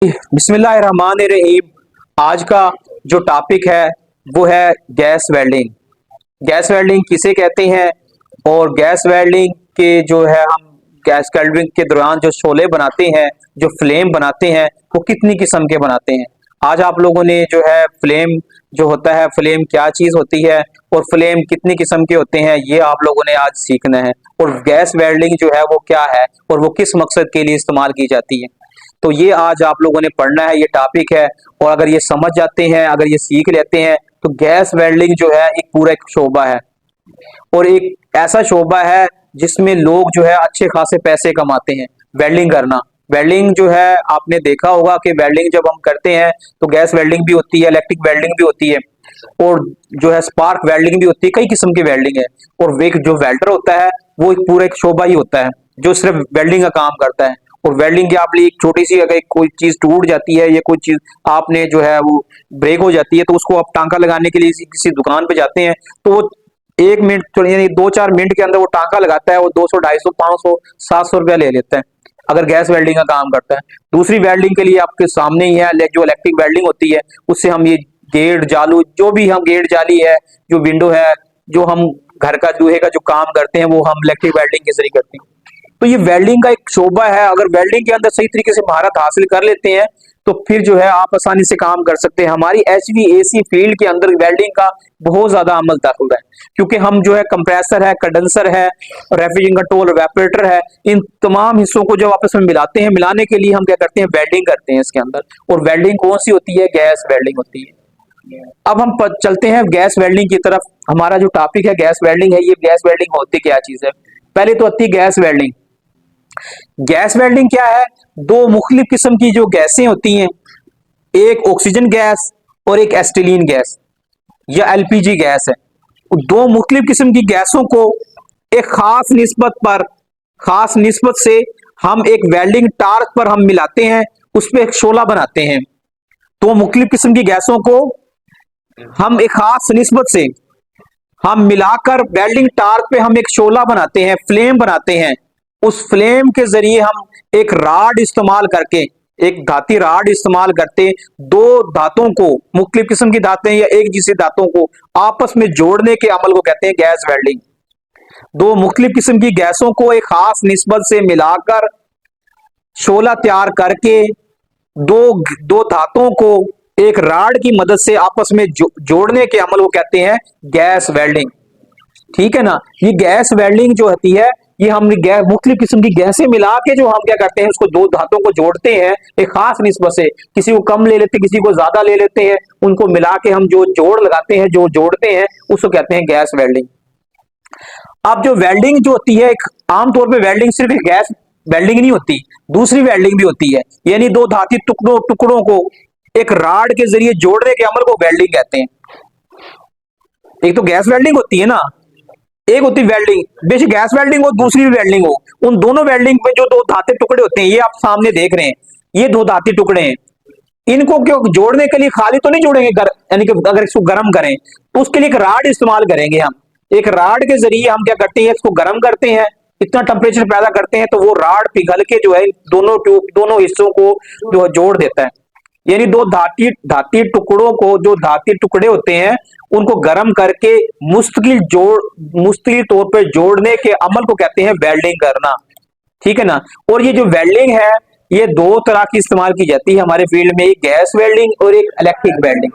बिस्मिल्लाहिर्रहमानिर्रहीम। आज का जो टॉपिक है वो है गैस वेल्डिंग। गैस वेल्डिंग किसे कहते हैं और गैस वेल्डिंग के जो है हम गैस वेल्डिंग के दौरान जो शोले बनाते हैं, जो फ्लेम बनाते हैं, वो कितनी किस्म के बनाते हैं। आज आप लोगों ने जो है फ्लेम जो होता है, फ्लेम क्या चीज होती है और फ्लेम कितनी किस्म के होते हैं, ये आप लोगों ने आज सीखना है। और गैस वेल्डिंग जो है वो क्या है और वो किस मकसद के लिए इस्तेमाल की जाती है, तो ये आज आप लोगों ने पढ़ना है, ये टॉपिक है। और अगर ये समझ जाते हैं, अगर ये सीख लेते हैं, तो गैस वेल्डिंग जो है एक पूरा एक शोबा है और एक ऐसा शोबा है जिसमें लोग जो है अच्छे खासे पैसे कमाते हैं। वेल्डिंग करना, वेल्डिंग जो है आपने देखा होगा कि वेल्डिंग जब हम करते हैं तो गैस वेल्डिंग भी होती है, इलेक्ट्रिक वेल्डिंग भी होती है और जो है स्पार्क वेल्डिंग भी होती है। कई किस्म की वेल्डिंग है और वे जो वेल्डर होता है वो एक पूरा एक शोबा ही होता है जो सिर्फ वेल्डिंग का काम करता है। और वेल्डिंग के आप लिए एक छोटी सी अगर कोई चीज टूट जाती है या कोई चीज आपने जो है वो ब्रेक हो जाती है, तो उसको आप टांका लगाने के लिए किसी दुकान पे जाते हैं, तो वो 1 मिनट यानी 2-4 मिनट के अंदर वो टांका लगाता है, वो 200 250 500 700 रुपया ले लेता है अगर गैस वेल्डिंग का काम करता है। दूसरी वेल्डिंग के लिए आपके सामने ही है जो इलेक्ट्रिक वेल्डिंग होती है, उससे हम ये गेट जालू जो भी हम गेट जाली है, जो विंडो है, जो हम घर का चूहे का जो काम करते हैं वो हम इलेक्ट्रिक वेल्डिंग के जरिए करते हैं। तो ये वेल्डिंग का एक शोबा है। अगर वेल्डिंग के अंदर सही तरीके से महारत हासिल कर लेते हैं तो फिर जो है आप आसानी से काम कर सकते हैं। हमारी एचवीएसी फील्ड के अंदर वेल्डिंग का बहुत ज्यादा अमल दाखिल है, क्योंकि हम जो है कंप्रेसर है, कंडेंसर है, रेफ्रिजरेशन कंट्रोल, इवेपोरेटर है, इन तमाम हिस्सों को जब आपस में मिलाते हैं, मिलाने के लिए हम क्या करते हैं, वेल्डिंग करते हैं इसके अंदर। और वेल्डिंग कौन सी होती है, गैस वेल्डिंग होती है। अब हम चलते हैं गैस वेल्डिंग की तरफ। हमारा जो टॉपिक है गैस वेल्डिंग है। ये गैस वेल्डिंग होती क्या चीज है, पहले तो आती है गैस वेल्डिंग। गैस वेल्डिंग क्या है, दो मुख्तलिफ किस्म की जो गैसें होती हैं, एक ऑक्सीजन गैस और एक एसिटिलीन गैस या एलपीजी गैस है। दो मुख्तलिफ किस्म की गैसों को एक खास निस्बत से हम एक वेल्डिंग टार्च पर हम मिलाते हैं, उस पर एक शोला बनाते हैं। दो मुख्तलिफ किस्म की गैसों को हम एक खास निस्बत से हम मिलाकर वेल्डिंग टार्च पे हम एक शोला बनाते हैं, फ्लेम बनाते हैं। उस फ्लेम के जरिए हम एक राड इस्तेमाल करके, एक धाती राड इस्तेमाल करते, दो धातों को, मुख्तलिफ किस्म की धातें या एक जैसी धातों को आपस में जोड़ने के अमल को कहते हैं गैस वेल्डिंग। दो मुख्तलिफ किस्म की गैसों को एक खास निस्बत से मिलाकर शोला तैयार करके दो दो धातों को एक राड की मदद से आपस में जोड़ने के अमल को कहते हैं गैस वेल्डिंग। ठीक है ना। ये गैस वेल्डिंग जो होती है, ये हम गैस मुख्तलिफ किस्म की गैसें मिला के जो हम क्या करते हैं, उसको दो धातों को जोड़ते हैं एक खास निस्बत से। किसी को कम ले लेते हैं, किसी को ज्यादा ले लेते हैं, उनको मिला के हम जो जोड़ लगाते हैं, जो जोड़ते हैं, उसको कहते हैं गैस वेल्डिंग। अब जो वेल्डिंग जो होती है, एक आमतौर पर वेल्डिंग सिर्फ गैस वेल्डिंग नहीं होती, दूसरी वेल्डिंग भी होती है। यानी दो धाती टुकड़ों को एक राड के जरिए जोड़ने के अमल को वेल्डिंग कहते हैं। एक तो गैस वेल्डिंग होती है ना, एक होती वेल्डिंग, बेशक गैस वेल्डिंग हो, दूसरी भी वेल्डिंग हो, उन दोनों वेल्डिंग में जो दो धाते टुकड़े होते हैं, ये आप सामने देख रहे हैं, ये दो धाती टुकड़े हैं। इनको क्यों जोड़ने के लिए खाली तो नहीं जोड़ेंगे, यानी कि अगर इसको गर्म करें तो उसके लिए एक राड इस्तेमाल करेंगे हम। एक राड के जरिए हम क्या करते हैं, इसको गर्म करते हैं, इतना टेम्परेचर पैदा करते हैं, तो वो राड पिघल के जो है दोनों हिस्सों को जो जोड़ देता है। यानी दो धाती टुकड़ों को, जो धाती टुकड़े होते हैं, उनको गर्म करके मुस्तकिल तौर पर जोड़ने के अमल को कहते हैं वेल्डिंग करना। ठीक है ना। और ये जो वेल्डिंग है, ये दो तरह की इस्तेमाल की जाती है हमारे फील्ड में, एक गैस वेल्डिंग और एक इलेक्ट्रिक वेल्डिंग।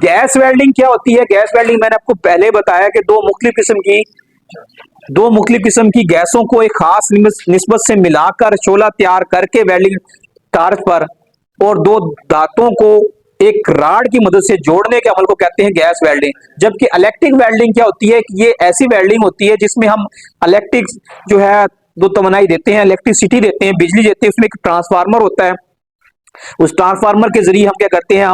गैस वेल्डिंग क्या होती है, गैस वेल्डिंग मैंने आपको पहले बताया कि दो मुख्तलिफ किस्म की गैसों को एक खास निस्बत से मिलाकर शोला तैयार करके वेल्डिंग टार्च पर और दो धातों को एक राड की मदद से जोड़ने के अमल को कहते हैं गैस वेल्डिंग। जबकि इलेक्ट्रिक वेल्डिंग क्या होती है, ये ऐसी वेल्डिंग होती है जिसमें हम इलेक्ट्रिक जो है दो तमन्नाई देते हैं, इलेक्ट्रिसिटी देते हैं, बिजली देते हैं। उसमें एक ट्रांसफार्मर होता है, उस ट्रांसफार्मर के जरिए हम क्या करते हैं,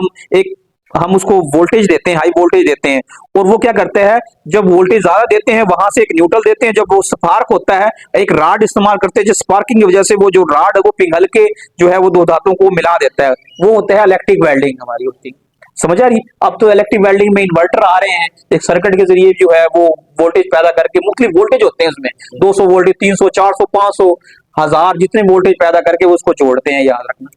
हम उसको वोल्टेज देते हैं, हाई वोल्टेज देते हैं। और वो क्या करते हैं, जब वोल्टेज ज्यादा देते हैं वहां से एक न्यूट्रल देते हैं, जब वो स्पार्क होता है एक राड इस्तेमाल करते हैं, जिस स्पार्किंग की वजह से वो जो राड है वो पिघल के जो है वो दो धातों को मिला देता है, वो होता है इलेक्ट्रिक वेल्डिंग हमारी होती है। समझ आ रही। अब तो इलेक्ट्रिक वेल्डिंग में इन्वर्टर आ रहे हैं, एक सर्किट के जरिए जो है वो वोल्टेज पैदा करके, मुख्तलिफ वोल्टेज होते हैं उसमें, 200 वोल्टेज, 300, 400, 500, 1000, जितने वोल्टेज पैदा करके उसको जोड़ते हैं, याद रखना।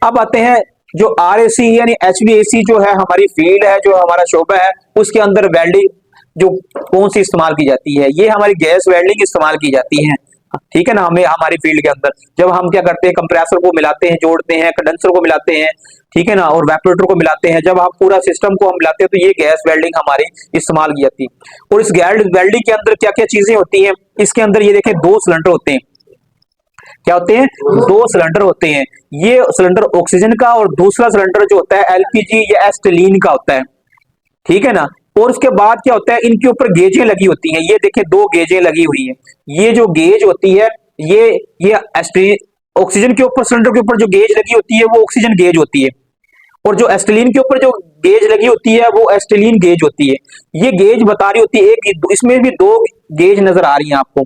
अब आते हैं जो RAC यानी HVAC जो है हमारी फील्ड है, जो हमारा शोबा है, उसके अंदर वेल्डिंग जो कौन सी इस्तेमाल की जाती है, ये हमारी गैस वेल्डिंग इस्तेमाल की जाती है। ठीक है ना, हमें हमारी फील्ड के अंदर जब हम क्या करते हैं, कंप्रेसर को मिलाते हैं, जोड़ते हैं, कंडेंसर को मिलाते हैं, ठीक है ना, और वेपोरेटर को मिलाते हैं, जब हम पूरा सिस्टम को हम मिलाते हैं तो ये गैस वेल्डिंग हमारी इस्तेमाल की जाती है। और इस गैस वेल्डिंग के अंदर क्या क्या चीजें होती हैं, इसके अंदर ये देखें 2 सिलेंडर होते हैं। क्या होते हैं? 2 सिलेंडर होते हैं। ये सिलेंडर ऑक्सीजन का और दूसरा सिलेंडर जो होता है LPG या एस्टिलीन का होता है। ठीक है ना। और उसके बाद क्या होता है, इनके ऊपर गेजें लगी होती हैं। ये देखें 2 गेजें लगी हुई है। ये जो गेज होती है ये ऑक्सीजन के ऊपर, सिलेंडर के ऊपर जो गेज लगी होती है वो ऑक्सीजन गेज होती है, और जो एस्टिलीन के ऊपर जो गेज लगी होती है वो एस्टिलीन गेज होती है। ये गेज बता रही होती है, एक इसमें भी 2 गेज नजर आ रही है आपको,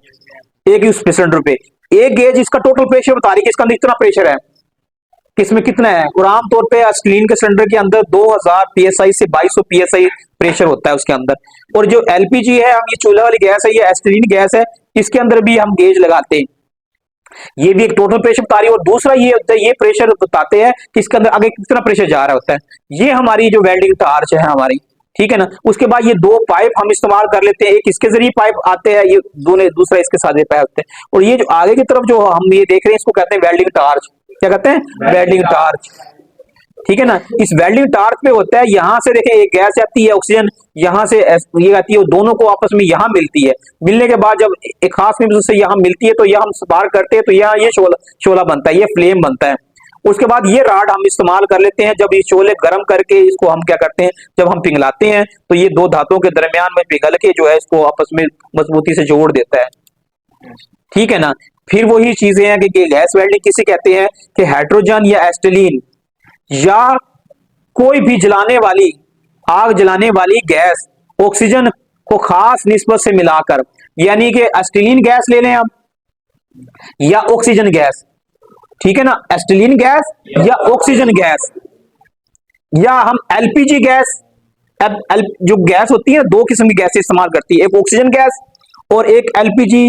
एक ही उस सिलेंडर पे। एक गेज इसका टोटल प्रेशर बता रही है कि इसका अंदर इतना प्रेशर है, किसमें कितना है। और आमतौर पे एस्टिलीन के सिलेंडर के अंदर 2000 PSI से 2200 PSI प्रेशर होता है उसके अंदर। और जो LPG है, हम ये चूल्हा वाली गैस है, ये एस्टिलीन गैस है, इसके अंदर भी हम गेज लगाते हैं। ये भी एक टोटल प्रेशर बता रही है, और दूसरा ये होता है, ये प्रेशर बताते हैं कि इसके अंदर आगे कितना प्रेशर जा रहा होता है। ये हमारी जो वेल्डिंग टार्च है हमारी, ठीक है ना। उसके बाद ये 2 पाइप हम इस्तेमाल कर लेते हैं, एक इसके जरिए पाइप आते हैं, ये दोनों, दूसरा इसके साथ पाइप आते हैं। और ये जो आगे की तरफ जो हम ये देख रहे हैं, इसको कहते हैं वेल्डिंग टार्च। क्या कहते हैं? Welding torch. ठीक है ना। इस वेल्डिंग टार्च पे होता है, यहां से देखें एक गैस आती है ऑक्सीजन, यहां से ये आती है, दोनों को आपस में यहां मिलती है। मिलने के बाद जब एक खास नियम से यहां मिलती है तो यह हम स्पार्क करते हैं, तो यहाँ ये शोला बनता है, ये फ्लेम बनता है। उसके बाद ये राड हम इस्तेमाल कर लेते हैं, जब ये शोले गर्म करके इसको हम क्या करते हैं, जब हम पिघलाते हैं तो ये 2 धातुओं के दरमियान में पिघल के जो है इसको आपस में मजबूती से जोड़ देता है। ठीक है ना। फिर वही चीजें हैं कि गैस वेल्डिंग किसे कहते हैं, कि हाइड्रोजन या एस्टिलीन या कोई भी आग जलाने वाली गैस ऑक्सीजन को खास निस्बत से मिलाकर, यानी कि एस्टिलीन गैस ले लें हम या ऑक्सीजन गैस, ठीक है ना, एस्टिलीन गैस या ऑक्सीजन गैस, या हम LPG गैस। जो गैस होती है 2 किस्म की गैस इस्तेमाल करती है, एक ऑक्सीजन गैस और एक LPG,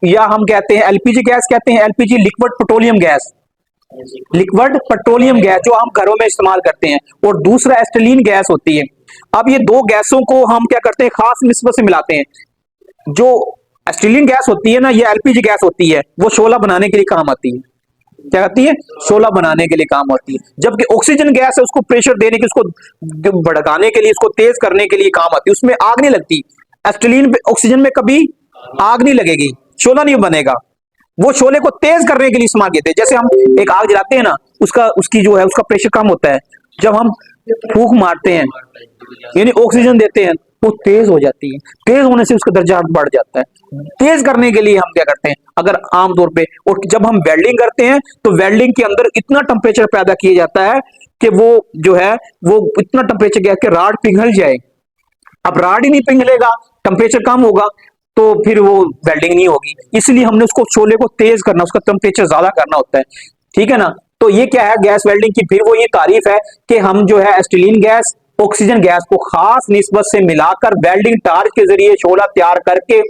या हम कहते हैं LPG गैस, कहते हैं LPG liquid petroleum gas, liquid petroleum gas जो हम घरों में इस्तेमाल करते हैं, और दूसरा एस्टिलीन गैस होती है। अब ये 2 गैसों को हम क्या करते हैं, खास निस्बत से मिलाते हैं। जो एस्टिलीन गैस होती है ना, ये LPG गैस होती है, वो शोला बनाने के लिए काम आती है। क्या करती है? शोला बनाने के लिए काम आती है। जबकि ऑक्सीजन गैस है, उसको प्रेशर देने के, उसको भड़काने के लिए, इसको तेज करने के लिए काम आती है, उसमें आग नहीं लगती। एस्टिलीन पे, ऑक्सीजन में कभी आग नहीं लगेगी, शोला नहीं बनेगा। वो शोले को तेज करने के लिए इस्तेमाल किए थे। जैसे हम एक आग जलाते हैं ना, उसकी जो है उसका प्रेशर कम होता है, जब हम फूंक मारते हैं यानी ऑक्सीजन देते हैं, वो तेज हो जाती है। तेज होने से उसका दर्जा बढ़ जाता है। तेज करने के लिए हम क्या करते हैं, अगर आमतौर पे, और जब हम वेल्डिंग करते हैं तो वेल्डिंग के अंदर इतना टेम्परेचर पैदा किया जाता है कि वो जो है वो इतना टेम्परेचर गया कि राड पिघल जाए। अब राड ही नहीं पिघलेगा, टेम्परेचर कम होगा, तो फिर वो वेल्डिंग नहीं होगी। इसलिए हमने उसको शोले को तेज करना, उसका टेम्परेचर ज्यादा करना होता है। ठीक है ना। तो ये क्या है गैस वेल्डिंग की, फिर वो ये तारीफ है कि हम जो है एस्टिलीन गैस, ऑक्सीजन गैस को खास निस्बत से मिलाकर वेल्डिंग टार्च के जरिए शोला तैयार करके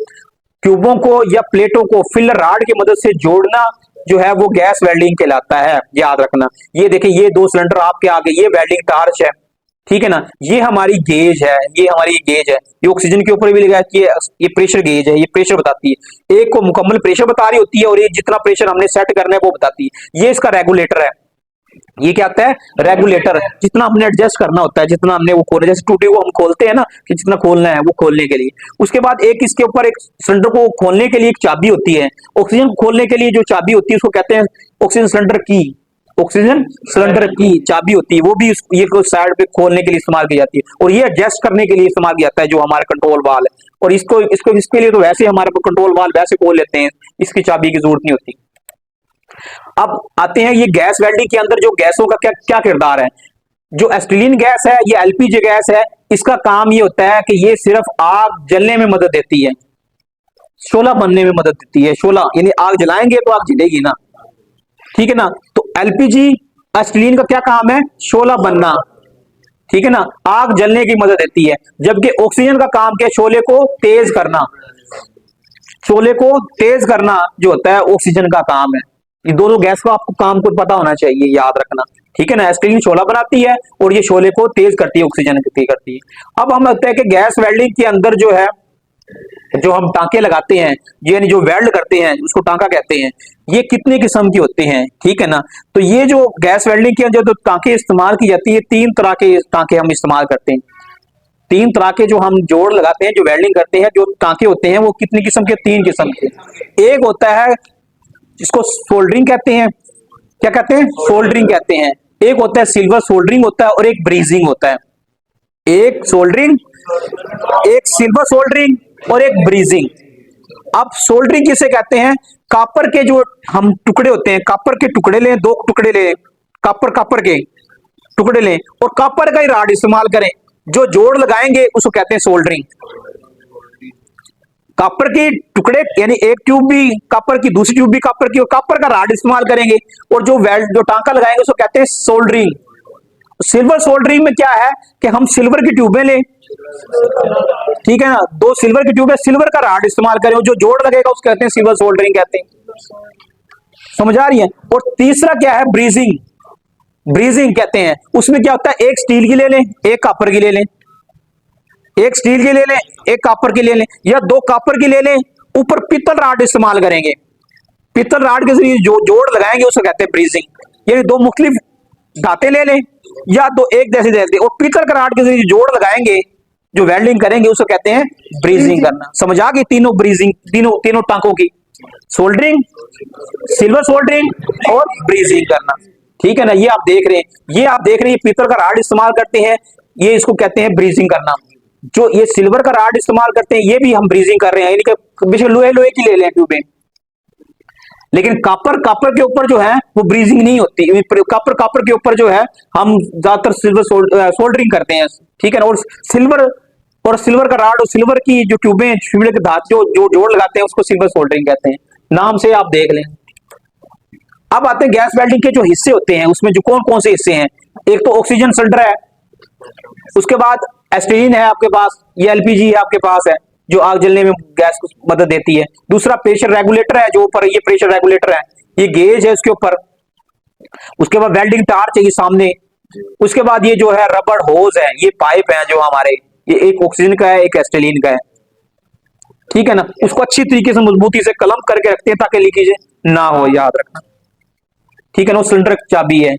ट्यूबों को या प्लेटों को फिलर राड की मदद से जोड़ना जो है वो गैस वेल्डिंग कहलाता है। याद रखना। ये देखिए, ये 2 सिलेंडर आपके आगे, ये वेल्डिंग टार्च है, ठीक है ना। ये हमारी गेज है, ये हमारी गेज है, ये ऑक्सीजन के ऊपर भी लगा है, ये प्रेशर गेज है, ये प्रेशर बताती है। एक को मुकम्मल प्रेशर बता रही होती है, और ये जितना प्रेशर हमने सेट करना है वो बताती है। ये इसका रेगुलेटर है। ये क्या होता है? रेगुलेटर। जितना हमने एडजस्ट करना होता है, जितना हमने वो खोलना, जैसे टूटी को हम खोलते हैं ना, कि जितना खोलना है वो खोलने के लिए। उसके बाद एक इसके ऊपर एक सिलेंडर को खोलने के लिए एक चाबी होती है। ऑक्सीजन को खोलने के लिए जो चाबी होती है उसको कहते हैं ऑक्सीजन सिलेंडर की। ऑक्सीजन सिलेंडर की चाबी होती है, वो भी ये साइड पे खोलने के लिए इस्तेमाल की जाती है। और ये एडजस्ट करने के लिए इस्तेमाल किया जाता है, जो हमारा कंट्रोल वाल है। और इसके लिए तो वैसे हमारे कंट्रोल वाल वैसे खोल लेते हैं, इसकी चाबी की जरूरत नहीं होती। अब आते हैं ये गैस वेल्डिंग के अंदर जो गैसों का क्या क्या किरदार है। जो एस्टिलीन गैस है, ये LPG गैस है, इसका काम ये होता है कि ये सिर्फ आग जलने में मदद देती है, शोला बनने में मदद देती है। शोला यानी आग जलाएंगे तो आग जलेगी ना, ठीक है ना। तो LPG एस्टिलीन का क्या काम है? शोला बनना, ठीक है ना, आग जलने की मदद देती है। जबकि ऑक्सीजन का काम क्या है? शोले को तेज करना। शोले को तेज करना जो होता है ऑक्सीजन का काम है। ये दोनों गैस का आपको काम को पता होना चाहिए, याद रखना, ठीक है ना। एसिटिलीन शोला बनाती है और ये शोले को तेज करती है, ऑक्सीजन तेज करती है। अब हम लगता है कि गैस वेल्डिंग के अंदर जो है, जो हम टांके लगाते हैं, यानी जो वेल्ड करते हैं उसको टांका कहते हैं, ये कितने किस्म के होते हैं, ठीक है ना। तो ये जो गैस वेल्डिंग के अंदर जो टांके इस्तेमाल की जाती है, 3 तरह के टांके हम इस्तेमाल करते हैं। 3 तरह के जो हम जोड़ लगाते हैं, जो वेल्डिंग करते हैं, जो टांके होते हैं, वो कितनी किस्म के, 3 किस्म के। एक होता है जिसको सोल्डरिंग कहते हैं, क्या कहते हैं, सोल्डरिंग कहते हैं। एक होता है सिल्वर सोल्डरिंग होता है, और एक ब्रीजिंग होता है। एक सोल्डरिंग, एक सिल्वर सोल्डरिंग और एक ब्रीजिंग। अब सोल्डरिंग किसे कहते हैं, कॉपर के जो हम टुकड़े होते हैं, कॉपर के टुकड़े लें, 2 टुकड़े लें, कॉपर के टुकड़े लें और कॉपर का ही राड इस्तेमाल करें, जो जोड़ लगाएंगे उसको कहते हैं सोल्डरिंग। कॉपर के टुकड़े यानी एक ट्यूब भी कॉपर की, दूसरी ट्यूब भी कॉपर की, और कॉपर का राड इस्तेमाल करेंगे और जो वेल्ड, जो टांका लगाएंगे उसको कहते हैं सोल्डरिंग। सिल्वर सोल्डरिंग में क्या है कि हम सिल्वर की ट्यूबें लें, ठीक है ना, 2 सिल्वर की ट्यूबें, सिल्वर का राड इस्तेमाल करें, जो जोड़ लगेगा उसको कहते हैं सिल्वर सोल्डरिंग कहते हैं। समझ आ रही है। और तीसरा क्या है, ब्रीजिंग। ब्रीजिंग कहते हैं, उसमें क्या होता है, एक स्टील की ले लें, एक कॉपर की ले लें, एक स्टील की ले लें, एक कॉपर की ले लें, या 2 कॉपर की ले लें, ऊपर पीतल राड इस्तेमाल करेंगे, पीतल राड के जरिए जो जोड़ लगाएंगे उसको कहते हैं ब्रीजिंग। यानी 2 मुख्तलिफ धाते ले लें या 2 एक जैसे देते, और पीतल का राड के जरिए जोड़ लगाएंगे, जो वेल्डिंग करेंगे उसको कहते हैं ब्रीजिंग करना। समझ आ गई तीनों ब्रीजिंग, तीनों टांकों की, सोल्डरिंग, सिल्वर सोल्डरिंग और ब्रीजिंग करना, ठीक है ना। ये आप देख रहे हैं, ये आप देख रहे हैं, पीतल का राड इस्तेमाल करते हैं, ये इसको कहते हैं ब्रीजिंग करना। जो ये सिल्वर का राड इस्तेमाल करते हैं, ये भी हम ब्रीजिंग कर रहे हैं, यानी कि लोहे की ले लें ट्यूबें। लेकिन कॉपर के ऊपर जो है वो ब्रीजिंग नहीं होती, कॉपर के ऊपर जो है हम ज्यादातर सिल्वर सोल्डरिंग करते हैं, ठीक है ना। और सिल्वर का राड और सिल्वर की जो ट्यूबें, सिल्वर के धातु जो जोड़ लगाते हैं उसको सिल्वर सोल्डरिंग कहते हैं, नाम से आप देख लें। अब आते हैं गैस वेल्डिंग के जो हिस्से होते हैं, उसमें जो कौन कौन से हिस्से हैं। एक तो ऑक्सीजन सिलेंडर है, उसके बाद एसिटिलीन है आपके पास, ये एलपीजी है आपके पास है, जो आग जलने में गैस को मदद देती है। दूसरा प्रेशर रेगुलेटर है, जो ऊपर ये प्रेशर रेगुलेटर है, ये गेज है उसके ऊपर। उसके बाद वेल्डिंग टार्च है ये सामने। उसके बाद ये जो है रबड़ होज है, ये पाइप है जो हमारे, ये एक ऑक्सीजन का है, एक एसिटिलीन का है, ठीक है ना। उसको अच्छी तरीके से मजबूती से कलम करके रखते हैं ताकि लीकेज ना हो, याद रखना, ठीक है ना। वो सिलेंडर चाबी है।